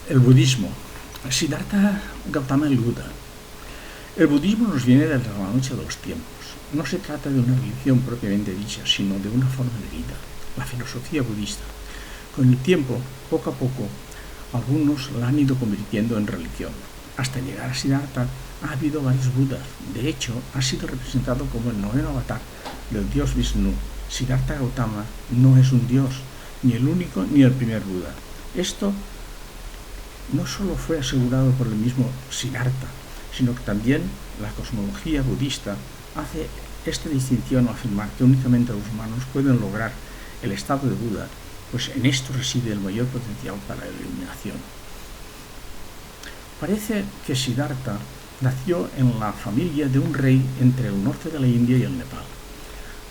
El budismo. Siddhartha Gautama el Buda. El budismo nos viene desde la noche de los tiempos. No se trata de una religión propiamente dicha, sino de una forma de vida, la filosofía budista. Con el tiempo, poco a poco, algunos la han ido convirtiendo en religión. Hasta llegar a Siddhartha ha habido varios Budas. De hecho, ha sido representado como el noveno avatar del dios Vishnu. Siddhartha Gautama no es un dios, ni el único ni el primer Buda. Esto no solo fue asegurado por el mismo Siddhartha, sino que también la cosmología budista hace esta distinción al afirmar que únicamente los humanos pueden lograr el estado de Buda, pues en esto reside el mayor potencial para la iluminación. Parece que Siddhartha nació en la familia de un rey entre el norte de la India y el Nepal.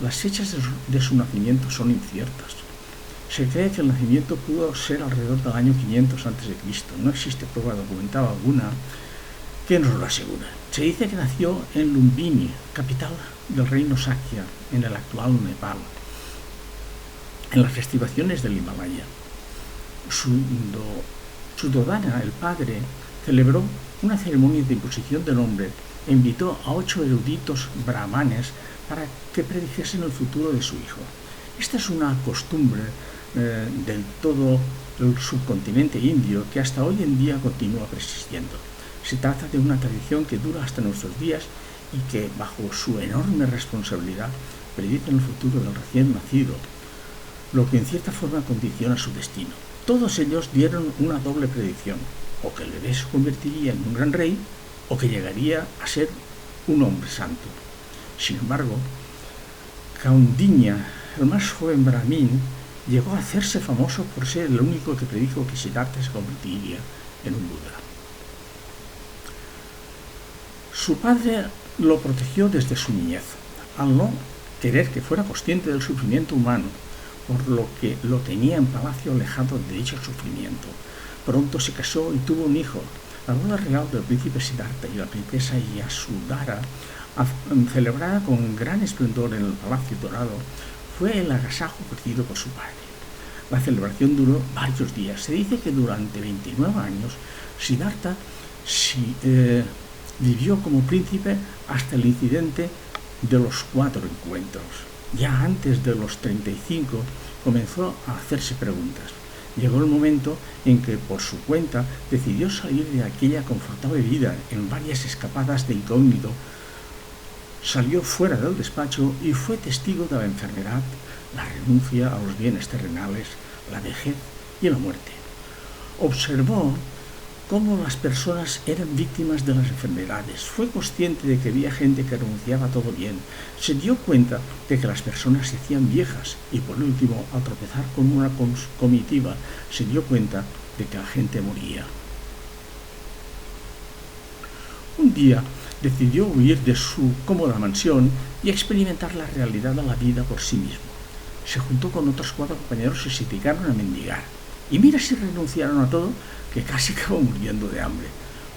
Las fechas de su nacimiento son inciertas. Se cree que el nacimiento pudo ser alrededor del año 500 a.C. No existe prueba documental alguna que nos lo asegure. Se dice que nació en Lumbini, capital del reino Sakya, en el actual Nepal, en las estribaciones del Himalaya. Suddhodana, el padre, celebró una ceremonia de imposición de nombre e invitó a 8 eruditos brahmanes para que predijesen el futuro de su hijo. Esta es una costumbre del todo el subcontinente indio que hasta hoy en día continúa persistiendo. Se trata de una tradición que dura hasta nuestros días y que, bajo su enorme responsabilidad, predice el futuro del recién nacido, lo que en cierta forma condiciona su destino. Todos ellos dieron una doble predicción: o que el bebé se convertiría en un gran rey, o que llegaría a ser un hombre santo. Sin embargo, Kaundinya, el más joven brahmin, llegó a hacerse famoso por ser el único que predijo que Siddhartha se convertiría en un Buda. Su padre lo protegió desde su niñez, al no querer que fuera consciente del sufrimiento humano, por lo que lo tenía en palacio alejado de dicho sufrimiento. Pronto se casó y tuvo un hijo. La boda real del príncipe Siddhartha y la princesa Yasudhara, celebrada con gran esplendor en el Palacio Dorado, fue el agasajo ofrecido por su padre. La celebración duró varios días. Se dice que durante 29 años Siddhartha vivió como príncipe hasta el incidente de los 4 encuentros. Ya antes de los 35 comenzó a hacerse preguntas. Llegó el momento en que por su cuenta decidió salir de aquella confortable vida en varias escapadas de incógnito. Salió fuera del despacho y fue testigo de la enfermedad, la renuncia a los bienes terrenales, la vejez y la muerte. Observó cómo las personas eran víctimas de las enfermedades. Fue consciente de que había gente que renunciaba a todo bien. Se dio cuenta de que las personas se hacían viejas y, por último, al tropezar con una comitiva, se dio cuenta de que la gente moría. Un día decidió huir de su cómoda mansión y experimentar la realidad de la vida por sí mismo. Se juntó con otros 4 compañeros y se dedicaron a mendigar. Y mira si renunciaron a todo, que casi acabó muriendo de hambre.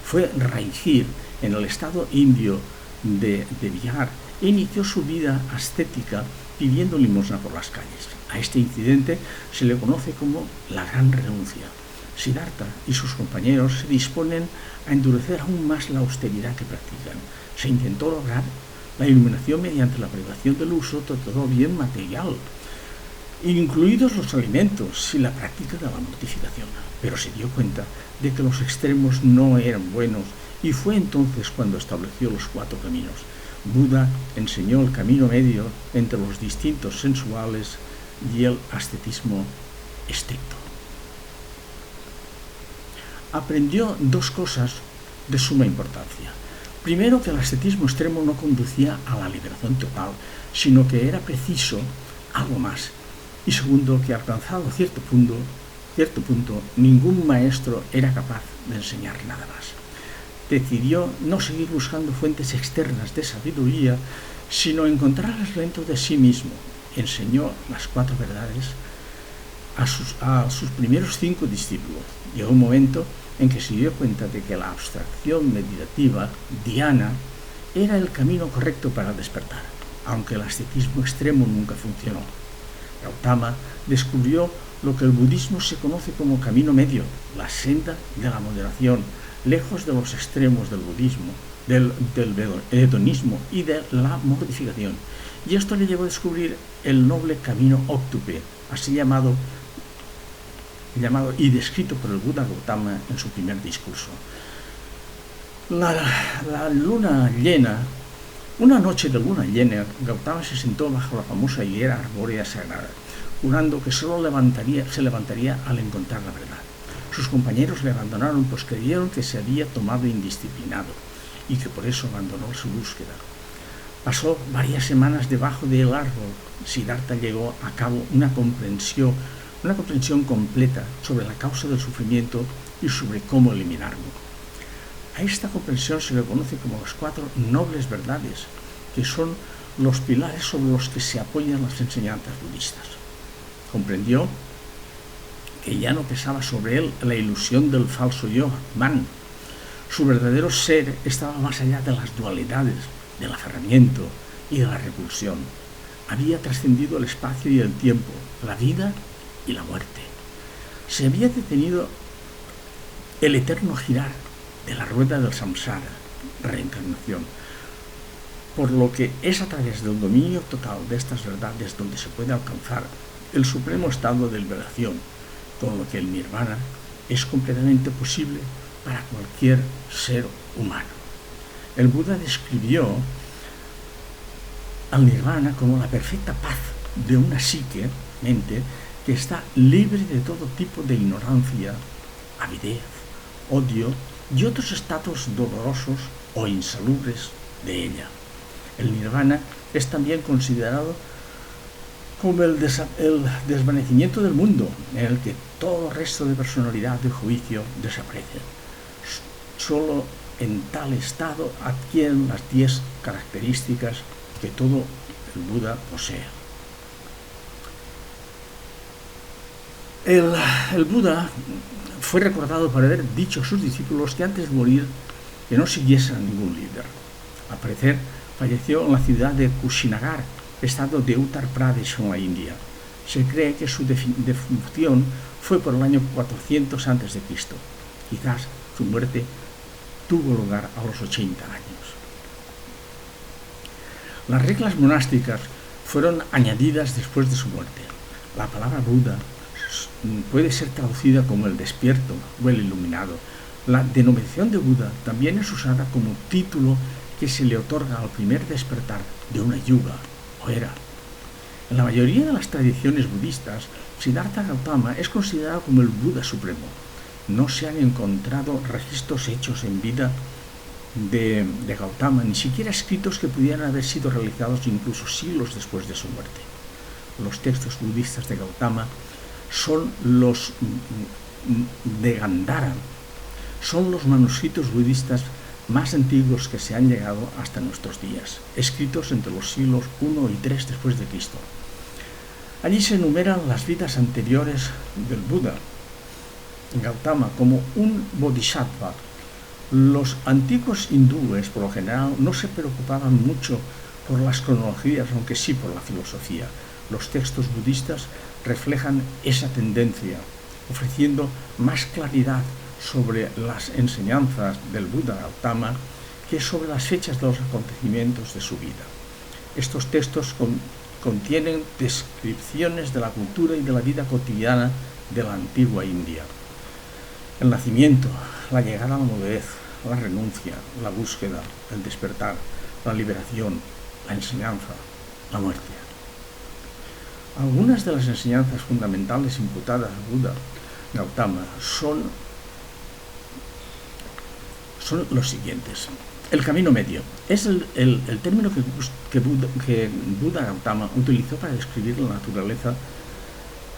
Fue Raigir, en el estado indio de Bihar, e inició su vida ascética pidiendo limosna por las calles. A este incidente se le conoce como la Gran Renuncia. Siddhartha y sus compañeros se disponen a endurecer aún más la austeridad que practican. Se intentó lograr la iluminación mediante la privación del uso de todo bien material, incluidos los alimentos y la práctica de la mortificación. Pero se dio cuenta de que los extremos no eran buenos y fue entonces cuando estableció los 4 caminos. Buda enseñó el camino medio entre los distintos sensuales y el ascetismo estricto. Aprendió 2 cosas de suma importancia. Primero, que el ascetismo extremo no conducía a la liberación total, sino que era preciso algo más. Y segundo, que alcanzado cierto punto, ningún maestro era capaz de enseñar nada más. Decidió no seguir buscando fuentes externas de sabiduría, sino encontrarlas dentro de sí mismo. Enseñó las 4 verdades a sus primeros 5 discípulos. Llegó un momento en que se dio cuenta de que la abstracción meditativa, dhyana, era el camino correcto para despertar, aunque el ascetismo extremo nunca funcionó. Gautama descubrió lo que el budismo se conoce como camino medio, la senda de la moderación, lejos de los extremos del budismo, del hedonismo y de la mortificación. Y esto le llevó a descubrir el noble camino óctuple, así llamado y descrito por el Buda Gautama en su primer discurso. La luna llena, una noche de luna llena, Gautama se sentó bajo la famosa higuera arbórea sagrada, jurando que solo se levantaría al encontrar la verdad. Sus compañeros le abandonaron, pues creyeron que se había tomado indisciplinado y que por eso abandonó su búsqueda. Pasó varias semanas debajo del árbol. Siddhartha llegó a cabo una comprensión completa sobre la causa del sufrimiento y sobre cómo eliminarlo. A esta comprensión se le conoce como las 4 nobles verdades, que son los pilares sobre los que se apoyan las enseñanzas budistas. Comprendió que ya no pesaba sobre él la ilusión del falso yo, man. Su verdadero ser estaba más allá de las dualidades, del aferramiento y de la repulsión. Había trascendido el espacio y el tiempo, la vida y la muerte. Se había detenido el eterno girar de la rueda del samsara, reencarnación, por lo que es a través del dominio total de estas verdades donde se puede alcanzar el supremo estado de liberación, con lo que el nirvana es completamente posible para cualquier ser humano. El Buda describió al nirvana como la perfecta paz de una psique, mente, que está libre de todo tipo de ignorancia, avidez, odio y otros estados dolorosos o insalubres de ella. El nirvana es también considerado como el desvanecimiento del mundo, en el que todo resto de personalidad de juicio desaparece. Solo en tal estado adquieren las 10 características que todo el Buda posee. El Buda fue recordado por haber dicho a sus discípulos que antes de morir que no siguiesen a ningún líder. Al parecer, falleció en la ciudad de Kushinagar, estado de Uttar Pradesh en la India. Se cree que su defunción fue por el año 400 a.C. Quizás su muerte tuvo lugar a los 80 años. Las reglas monásticas fueron añadidas después de su muerte. La palabra Buda puede ser traducida como el despierto o el iluminado. La denominación de Buda también es usada como título que se le otorga al primer despertar de una yuga o era. En la mayoría de las tradiciones budistas, Siddhartha Gautama es considerado como el Buda supremo. No se han encontrado registros hechos en vida de Gautama, ni siquiera escritos que pudieran haber sido realizados incluso siglos después de su muerte. Los textos budistas de Gautama son los de Gandhara, son los manuscritos budistas más antiguos que se han llegado hasta nuestros días, escritos entre los siglos I y III después de Cristo. Allí se enumeran las vidas anteriores del Buda, Gautama, como un bodhisattva. Los antiguos hindúes, por lo general, no se preocupaban mucho por las cronologías, aunque sí por la filosofía. Los textos budistas reflejan esa tendencia, ofreciendo más claridad sobre las enseñanzas del Buda Gautama que sobre las fechas de los acontecimientos de su vida. Estos textos contienen descripciones de la cultura y de la vida cotidiana de la antigua India. El nacimiento, la llegada a la madurez, la renuncia, la búsqueda, el despertar, la liberación, la enseñanza, la muerte. Algunas de las enseñanzas fundamentales imputadas al Buda Gautama son los siguientes. El camino medio es el término que Buda Gautama utilizó para describir la naturaleza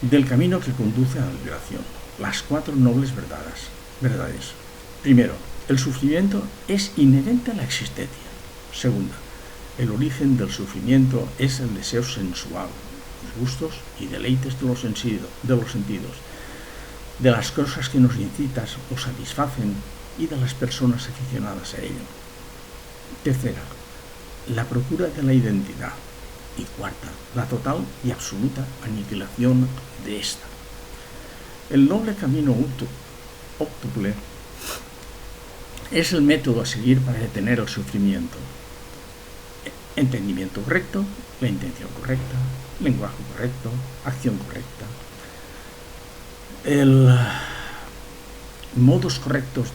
del camino que conduce a la liberación. Las 4 nobles verdades. Primero, el sufrimiento es inherente a la existencia. Segunda, el origen del sufrimiento es el deseo sensual, los gustos y deleites de los sentidos, de las cosas que nos incitan o satisfacen y de las personas aficionadas a ello. Tercera, la procura de la identidad. Y cuarta, la total y absoluta aniquilación de esta. El noble camino óptuple es el método a seguir para detener el sufrimiento. Entendimiento correcto, la intención correcta, lenguaje correcto, acción correcta, modos correctos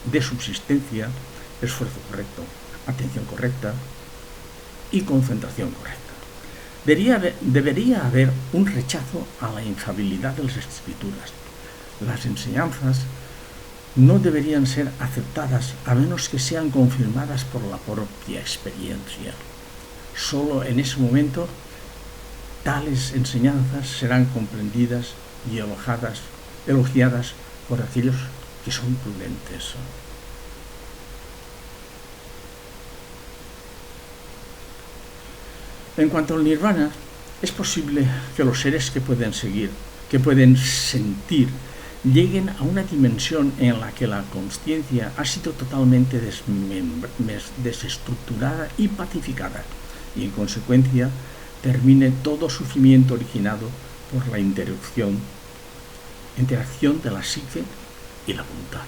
de subsistencia, esfuerzo correcto, atención correcta y concentración correcta. Debería haber un rechazo a la infalibilidad de las escrituras. Las enseñanzas no deberían ser aceptadas a menos que sean confirmadas por la propia experiencia. Solo en ese momento tales enseñanzas serán comprendidas y elogiadas por aquellos que son prudentes. En cuanto al nirvana, es posible que los seres que pueden sentir, lleguen a una dimensión en la que la consciencia ha sido totalmente desestructurada y pacificada, y en consecuencia termine todo sufrimiento originado por la interacción de la psique y la voluntad.